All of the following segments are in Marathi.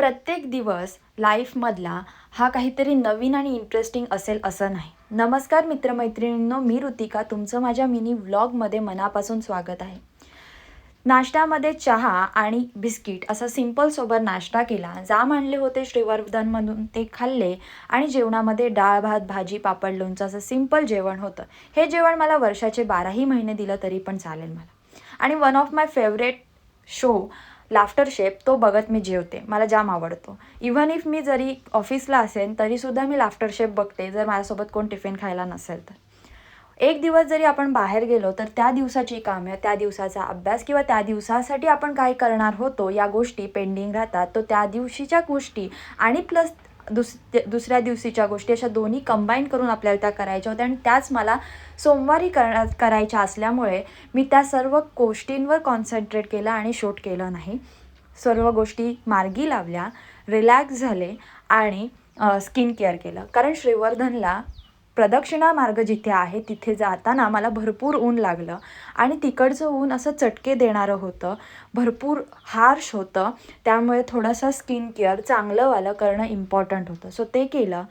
प्रत्येक दिवस लाईफमधला हा काहीतरी नवीन आणि इंटरेस्टिंग असेल असं नाही. नमस्कार मित्रमैत्रिणींनो, मी ऋतिका, तुमचं माझ्या मिनी व्लॉगमध्ये मनापासून स्वागत आहे. नाश्त्यामध्ये चहा आणि बिस्किट असा सिंपल सोबत नाश्ता केला. जाम आणले होते श्रीवर्धनमधून, ते खाल्ले आणि जेवणामध्ये डाळ भात भाजी पापड लोणचं असं सिंपल जेवण होतं. हे जेवण मला वर्षाचे 12ही महिने दिलं तरी पण चालेल मला. आणि one of my favourite show laughter chef, तो बघत मी जेवते. मला जाम आवडतो. इव्हन इफ मी जरी ऑफिसला असेल तरीसुद्धा मी लाफ्टर शेफ बघते, जर माझ्यासोबत कोण टिफिन खायला नसेल तर. एक दिवस जरी आपण बाहेर गेलो तर त्या दिवसाची कामे, त्या दिवसाचा अभ्यास किंवा त्या दिवसासाठी आपण काय करणार होतो या गोष्टी पेंडिंग राहतात. तो त्या दिवशीच्या गोष्टी आणि प्लस दुसऱ्या दिवशीच्या गोष्टी अशा दोन्ही कंबाईन करून आपल्याला त्या करायच्या होत्या आणि त्याच मला सोमवारी करायच्या असल्यामुळे मी त्या सर्व गोष्टींवर कॉन्सन्ट्रेट केलं आणि शूट केलं नाही. सर्व गोष्टी मार्गी लावल्या, रिलॅक्स झाले आणि स्किन केअर केलं. कारण श्रीवर्धनला प्रदक्षिणा मार्ग जिथे आहे तिथे जाताना मला भरपूर ऊन लागलं आणि तिकडचं ऊन असं चटके देणारं होतं, भरपूर हार्श होतं. त्यामुळे थोडंसं स्किन केअर चांगलंवालं करणं इम्पॉर्टंट होतं. सो ते केलं.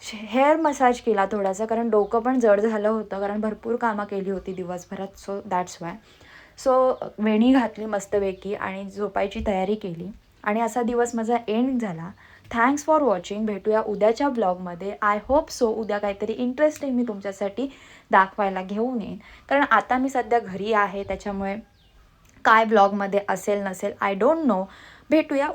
हेअर मसाज केला थोडासा, कारण डोकं पण जड झालं होतं, कारण भरपूर कामं केली होती दिवसभरात. So that's why. सो वेणी घातली मस्तपैकी आणि झोपायची तयारी केली आणि असा दिवस माझा एंड झाला. Thanks for watching. भेटूया उद्याच्या ब्लॉगमध्ये. आय होप सो उद्या काहीतरी इंटरेस्टिंग मी तुमच्यासाठी दाखवायला घेऊन येईन. कारण आता मी सध्या घरी आहे, त्याच्यामुळे काय ब्लॉगमध्ये असेल नसेल आय डोंट नो. भेटूया.